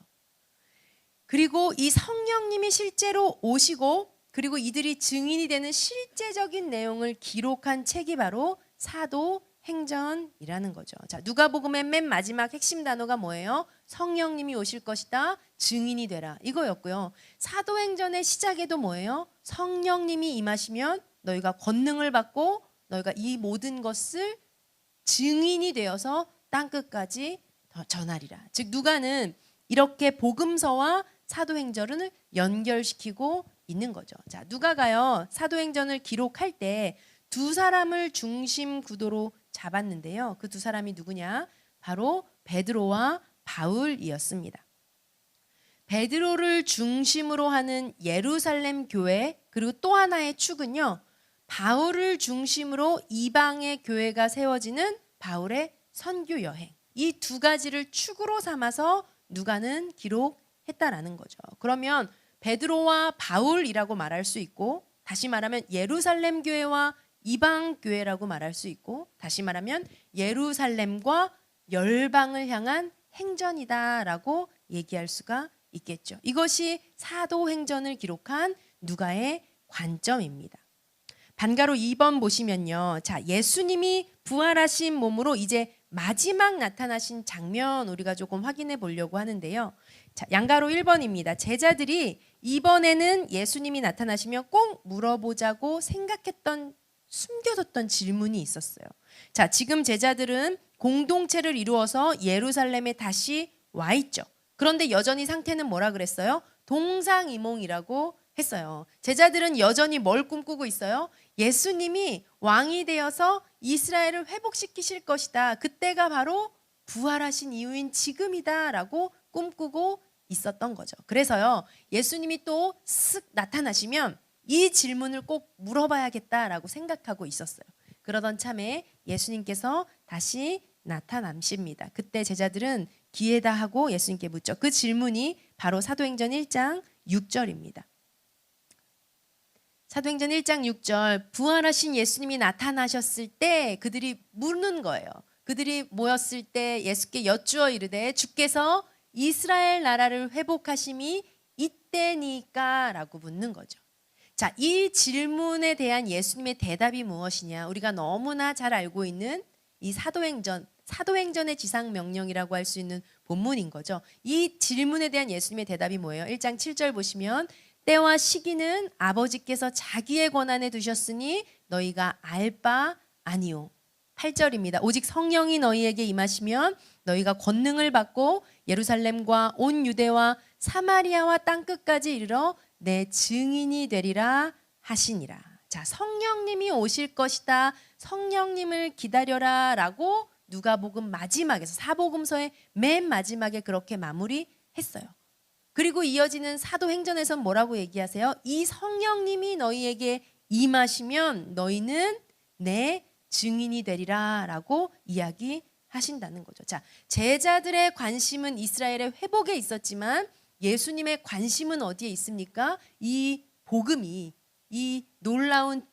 그리고 이 성령님이 실제로 오시고 그리고 이들이 증인이 되는 실제적인 내용을 기록한 책이 바로 사도행전이라는 거죠. 자, 누가복음의 맨 마지막 핵심 단어가 뭐예요? 성령님이 오실 것이다, 증인이 되라, 이거였고요. 사도행전의 시작에도 뭐예요? 성령님이 임하시면 너희가 권능을 받고 너희가 이 모든 것을 증인이 되어서 땅끝까지 전하리라. 즉 누가는 이렇게 복음서와 사도행전을 연결시키고 있는 거죠. 자, 누가가요, 사도행전을 기록할 때 두 사람을 중심 구도로 잡았는데요. 그 두 사람이 누구냐? 바로 베드로와 바울이었습니다. 베드로를 중심으로 하는 예루살렘 교회, 그리고 또 하나의 축은요, 바울을 중심으로 이방의 교회가 세워지는 바울의 선교 여행. 이 두 가지를 축으로 삼아서 누가는 기록했다라는 거죠. 그러면 베드로와 바울이라고 말할 수 있고, 다시 말하면 예루살렘 교회와 이방 교회라고 말할 수 있고, 다시 말하면 예루살렘과 열방을 향한 행전이다라고 얘기할 수가 있겠죠. 이것이 사도행전을 기록한 누가의 관점입니다. 반가로 2번 보시면요, 자, 예수님이 부활하신 몸으로 이제 마지막 나타나신 장면 우리가 조금 확인해 보려고 하는데요. 자, 양가로 1번입니다. 제자들이 이번에는 예수님이 나타나시면 꼭 물어보자고 생각했던, 숨겨뒀던 질문이 있었어요. 자, 지금 제자들은 공동체를 이루어서 예루살렘에 다시 와 있죠. 그런데 여전히 상태는 뭐라 그랬어요? 동상이몽이라고 했어요. 제자들은 여전히 뭘 꿈꾸고 있어요? 예수님이 왕이 되어서 이스라엘을 회복시키실 것이다. 그때가 바로 부활하신 이후인 지금이다라고 꿈꾸고 있었던 거죠. 그래서요, 예수님이 또 쓱 나타나시면 이 질문을 꼭 물어봐야겠다라고 생각하고 있었어요. 그러던 참에 예수님께서 다시 나타나십니다. 그때 제자들은 기회다 하고 예수님께 묻죠. 그 질문이 바로 사도행전 1장 6절입니다. 사도행전 1장 6절, 부활하신 예수님이 나타나셨을 때 그들이 묻는 거예요. 그들이 모였을 때 예수께 여쭈어 이르되 주께서 이스라엘 나라를 회복하심이 이때니까 라고 묻는 거죠. 자, 이 질문에 대한 예수님의 대답이 무엇이냐? 우리가 너무나 잘 알고 있는 이 사도행전의 지상명령이라고 할 수 있는 본문인 거죠. 이 질문에 대한 예수님의 대답이 뭐예요? 1장 7절 보시면 때와 시기는 아버지께서 자기의 권한에 두셨으니 너희가 알 바 아니오. 8절입니다. 오직 성령이 너희에게 임하시면 너희가 권능을 받고 예루살렘과 온 유대와 사마리아와 땅끝까지 이르러 내 증인이 되리라 하시니라. 자, 성령님이 오실 것이다. 성령님을 기다려라 라고 누가복음 마지막에서 사복음서의 맨 마지막에 그렇게 마무리했어요. 그리고 이어지는 사도행전에서 뭐라고 얘기하세요? 이 성령님이 너희에게 임하시면 너희는 내 증인이 되리라 라고 이야기하신다는 거죠. 자, 제자들의 관심은 이스라엘의 회복에 있었지만 예수님의 관심은 어디에 있습니까? 이 복음이, 이 놀라운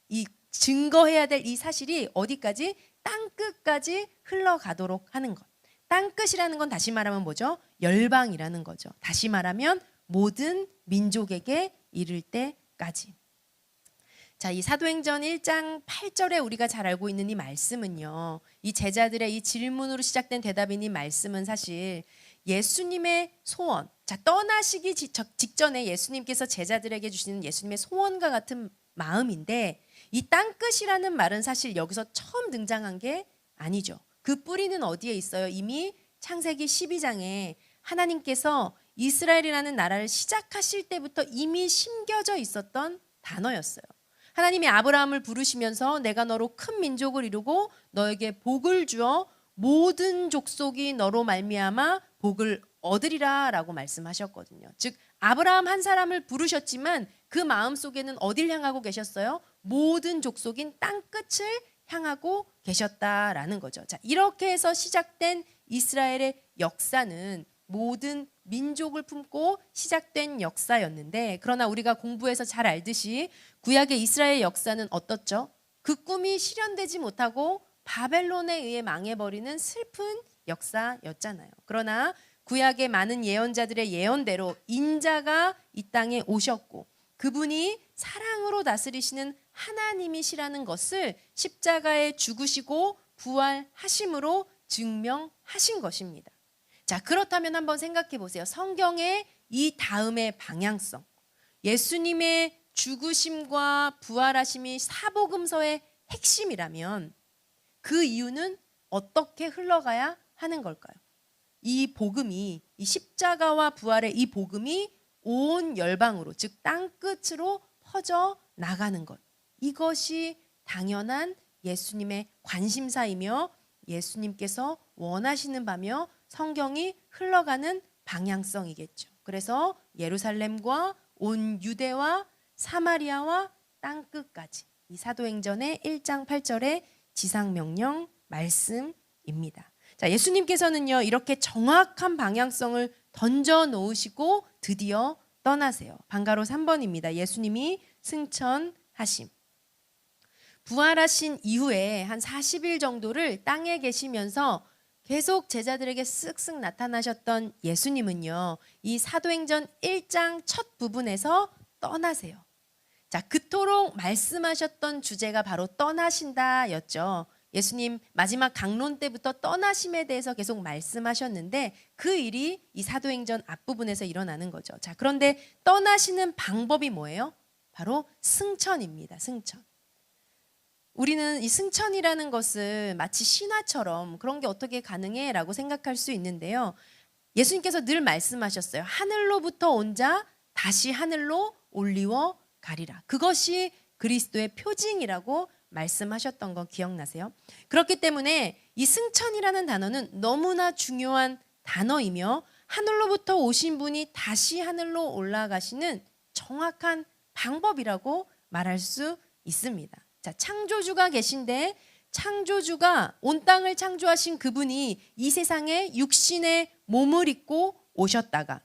이 증거해야 될 이 사실이 어디까지? 땅끝까지 흘러가도록 하는 것. 땅끝이라는 건 다시 말하면 뭐죠? 열방이라는 거죠. 다시 말하면 모든 민족에게 이를 때까지. 자, 이 사도행전 1장 8절에 우리가 잘 알고 있는 이 말씀은요, 이 제자들의 이 질문으로 시작된 대답인 이 말씀은 사실 예수님의 소원, 자, 떠나시기 직전에 예수님께서 제자들에게 주시는 예수님의 소원과 같은 마음인데, 이 땅끝이라는 말은 사실 여기서 처음 등장한 게 아니죠. 그 뿌리는 어디에 있어요? 이미 창세기 12장에 하나님께서 이스라엘이라는 나라를 시작하실 때부터 이미 심겨져 있었던 단어였어요. 하나님이 아브라함을 부르시면서 내가 너로 큰 민족을 이루고 너에게 복을 주어 모든 족속이 너로 말미암아 복을 얻으리라 라고 말씀하셨거든요. 즉 아브라함 한 사람을 부르셨지만 그 마음속에는 어딜 향하고 계셨어요? 모든 족속인 땅끝을 향하고 계셨다라는 거죠. 자, 이렇게 해서 시작된 이스라엘의 역사는 모든 민족을 품고 시작된 역사였는데, 그러나 우리가 공부해서 잘 알듯이 구약의 이스라엘 역사는 어떻죠? 그 꿈이 실현되지 못하고 바벨론에 의해 망해버리는 슬픈 역사였잖아요. 그러나 구약의 많은 예언자들의 예언대로 인자가 이 땅에 오셨고 그분이 사랑으로 다스리시는 하나님이시라는 것을 십자가에 죽으시고 부활하심으로 증명하신 것입니다. 자, 그렇다면 한번 생각해 보세요. 성경의 이 다음의 방향성, 예수님의 죽으심과 부활하심이 사복음서의 핵심이라면 그 이유는 어떻게 흘러가야 하는 걸까요? 이 복음이, 이 십자가와 부활의 이 복음이 온 열방으로, 즉 땅끝으로 퍼져 나가는 것, 이것이 당연한 예수님의 관심사이며 예수님께서 원하시는 바며 성경이 흘러가는 방향성이겠죠. 그래서 예루살렘과 온 유대와 사마리아와 땅끝까지, 이 사도행전의 1장 8절의 지상명령 말씀입니다. 자, 예수님께서는요, 이렇게 정확한 방향성을 던져 놓으시고 드디어 떠나세요. 방가로 3번입니다. 예수님이 승천하심. 부활하신 이후에 한 40일 정도를 땅에 계시면서 계속 제자들에게 쓱쓱 나타나셨던 예수님은요, 이 사도행전 1장 첫 부분에서 떠나세요. 자, 그토록 말씀하셨던 주제가 바로 떠나신다였죠. 예수님 마지막 강론 때부터 떠나심에 대해서 계속 말씀하셨는데 그 일이 이 사도행전 앞부분에서 일어나는 거죠. 자, 그런데 떠나시는 방법이 뭐예요? 바로 승천입니다. 승천. 우리는 이 승천이라는 것을 마치 신화처럼 그런 게 어떻게 가능해? 라고 생각할 수 있는데요. 예수님께서 늘 말씀하셨어요. 하늘로부터 온 자 다시 하늘로 올리워 가리라. 그것이 그리스도의 표징이라고 말씀하셨던 거 기억나세요? 그렇기 때문에 이 승천이라는 단어는 너무나 중요한 단어이며 하늘로부터 오신 분이 다시 하늘로 올라가시는 정확한 방법이라고 말할 수 있습니다. 자, 창조주가 계신데 창조주가 온 땅을 창조하신 그분이 이 세상에 육신의 몸을 입고 오셨다가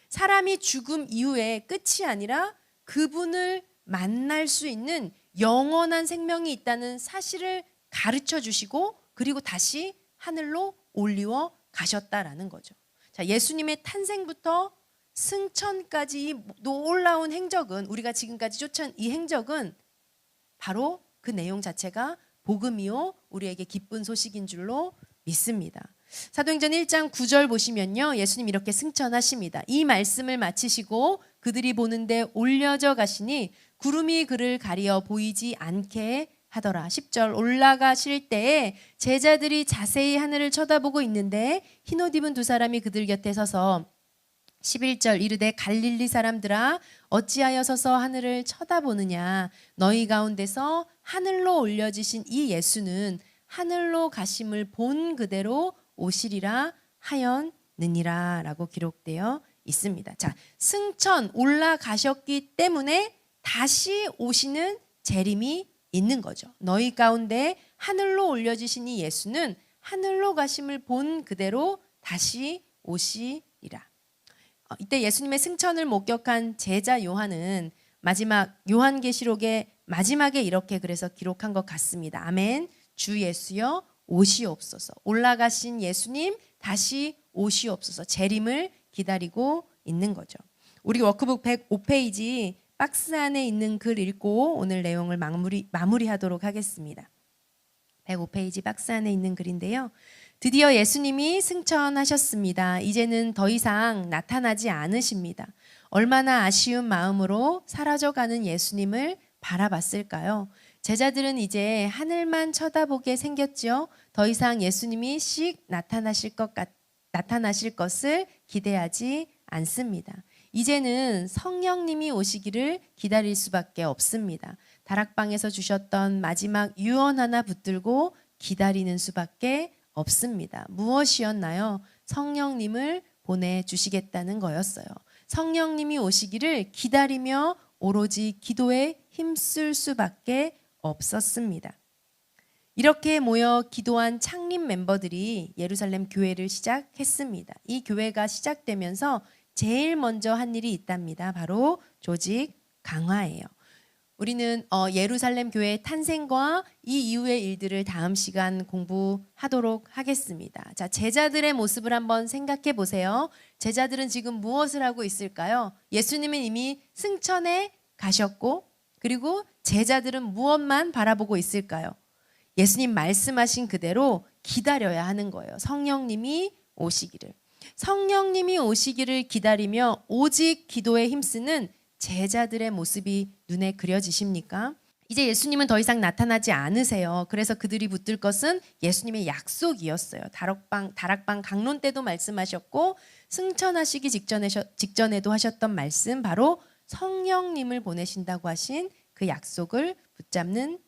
사람이 죽음 이후에 끝이 아니라 그분을 만날 수 있는 영원한 생명이 있다는 사실을 가르쳐 주시고 그리고 다시 하늘로 올리워 가셨다라는 거죠. 자, 예수님의 탄생부터 승천까지 이 놀라운 행적은 우리가 지금까지 쫓아온 이 행적은 바로 그 내용 자체가 복음이요 우리에게 기쁜 소식인 줄로 믿습니다. 사도행전 1장 9절 보시면요. 예수님 이렇게 승천하십니다. 이 말씀을 마치시고 그들이 보는데 올려져 가시니 구름이 그를 가리어 보이지 않게 하더라. 10절 올라가실 때에 제자들이 자세히 하늘을 쳐다보고 있는데 흰옷 입은 두 사람이 그들 곁에 서서 11절 이르되 갈릴리 사람들아 어찌하여 서서 하늘을 쳐다보느냐 너희 가운데서 하늘로 올려지신 이 예수는 하늘로 가심을 본 그대로 오시리라 하였느니라 라고 기록되어 있습니다. 자, 승천 올라가셨기 때문에 다시 오시는 재림이 있는 거죠. 너희 가운데 하늘로 올려지신 이 예수는 하늘로 가심을 본 그대로 다시 오시리라. 이때 예수님의 승천을 목격한 제자 요한은 마지막 요한계시록의 마지막에 이렇게 그래서 기록한 것 같습니다. 아멘. 주 예수여 오시옵소서. 올라가신 예수님 다시 오시옵소서. 재림을 기다리고 있는 거죠. 우리 워크북 105페이지 박스 안에 있는 글 읽고 오늘 내용을 마무리하도록 하겠습니다. 105페이지 박스 안에 있는 글인데요. 드디어 예수님이 승천하셨습니다. 이제는 더 이상 나타나지 않으십니다. 얼마나 아쉬운 마음으로 사라져가는 예수님을 바라봤을까요? 제자들은 이제 하늘만 쳐다보게 생겼죠. 더 이상 예수님이 씩 나타나실 것을 기대하지 않습니다. 이제는 성령님이 오시기를 기다릴 수밖에 없습니다. 다락방에서 주셨던 마지막 유언 하나 붙들고 기다리는 수밖에 없습니다. 무엇이었나요? 성령님을 보내주시겠다는 거였어요. 성령님이 오시기를 기다리며 오로지 기도에 힘쓸 수밖에 없었습니다. 이렇게 모여 기도한 창립 멤버들이 예루살렘 교회를 시작했습니다. 이 교회가 시작되면서 제일 먼저 한 일이 있답니다. 바로 조직 강화예요. 우리는 예루살렘 교회의 탄생과 이 이후의 일들을 다음 시간 공부하도록 하겠습니다. 자, 제자들의 모습을 한번 생각해 보세요. 제자들은 지금 무엇을 하고 있을까요? 예수님은 이미 승천해 가셨고 그리고 제자들은 무엇만 바라보고 있을까요? 예수님 말씀하신 그대로 기다려야 하는 거예요. 성령님이 오시기를. 성령님이 오시기를 기다리며 오직 기도에 힘쓰는 제자들의 모습이 눈에 그려지십니까? 이제 예수님은 더 이상 나타나지 않으세요. 그래서 그들이 붙들 것은 예수님의 약속이었어요. 다락방 강론 때도 말씀하셨고 승천하시기 직전에도 하셨던 말씀 바로 성령님을 보내신다고 하신 그 약속을 붙잡는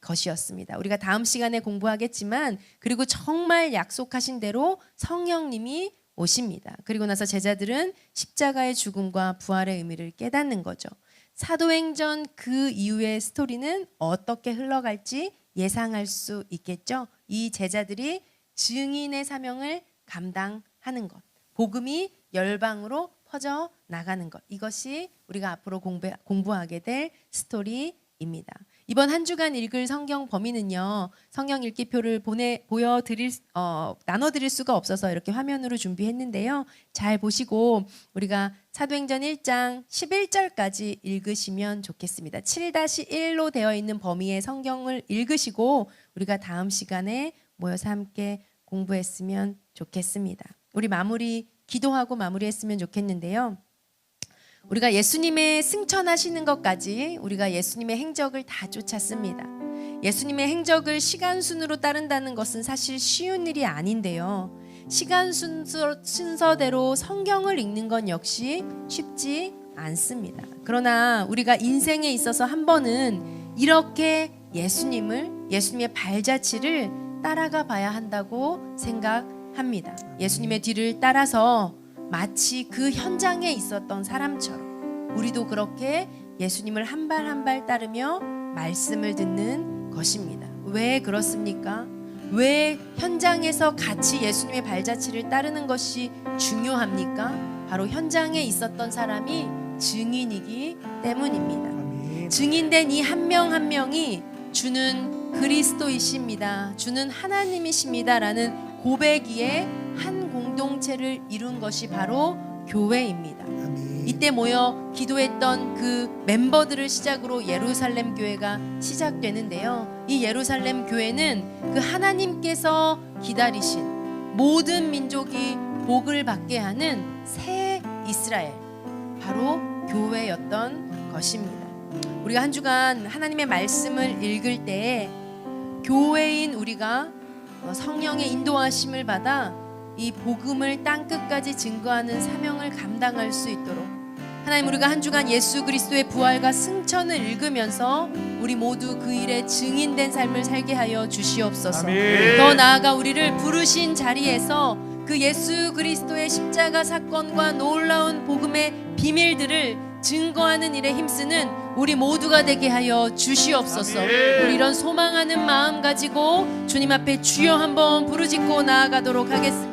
것이었습니다. 우리가 다음 시간에 공부하겠지만 그리고 정말 약속하신 대로 성령님이 오십니다. 그리고 나서 제자들은 십자가의 죽음과 부활의 의미를 깨닫는 거죠. 사도행전 그 이후의 스토리는 어떻게 흘러갈지 예상할 수 있겠죠. 이 제자들이 증인의 사명을 감당하는 것, 복음이 열방으로 퍼져 나가는 것, 이것이 우리가 앞으로 공부하게 될 스토리입니다. 이번 한 주간 읽을 성경 범위는요. 성경 읽기표를 나눠드릴 수가 없어서 이렇게 화면으로 준비했는데요. 잘 보시고 우리가 사도행전 1장 11절까지 읽으시면 좋겠습니다. 7-1로 되어 있는 범위의 성경을 읽으시고 우리가 다음 시간에 모여서 함께 공부했으면 좋겠습니다. 우리 기도하고 마무리했으면 좋겠는데요. 우리가 예수님의 승천하시는 것까지 우리가 예수님의 행적을 다 쫓았습니다. 예수님의 행적을 시간 순으로 따른다는 것은 사실 쉬운 일이 아닌데요. 시간 순서대로 성경을 읽는 건 역시 쉽지 않습니다. 그러나 우리가 인생에 있어서 한 번은 이렇게 예수님의 발자취를 따라가 봐야 한다고 생각합니다. 예수님의 뒤를 따라서 마치 그 현장에 있었던 사람처럼 우리도 그렇게 예수님을 한 발 한 발 따르며 말씀을 듣는 것입니다. 왜 그렇습니까? 왜 현장에서 같이 예수님의 발자취를 따르는 것이 중요합니까? 바로 현장에 있었던 사람이 증인이기 때문입니다. 증인된 이 한 명 한 명이 주는 그리스도이십니다, 주는 하나님이십니다 라는 고백위에 한 공동체를 이룬 것이 바로 교회입니다. 이때 모여 기도했던 그 멤버들을 시작으로 예루살렘 교회가 시작되는데요. 이 예루살렘 교회는 그 하나님께서 기다리신 모든 민족이 복을 받게 하는 새 이스라엘, 바로 교회였던 것입니다. 우리가 한 주간 하나님의 말씀을 읽을 때에 교회인 우리가 성령의 인도하심을 받아 이 복음을 땅끝까지 증거하는 사명을 감당할 수 있도록 하나님, 우리가 한 주간 예수 그리스도의 부활과 승천을 읽으면서 우리 모두 그 일에 증인된 삶을 살게 하여 주시옵소서. 아멘. 더 나아가 우리를 부르신 자리에서 그 예수 그리스도의 십자가 사건과 놀라운 복음의 비밀들을 증거하는 일에 힘쓰는 우리 모두가 되게 하여 주시옵소서. 아멘. 우리 이런 소망하는 마음 가지고 주님 앞에 주여 한번 부르짖고 나아가도록 하겠습니다.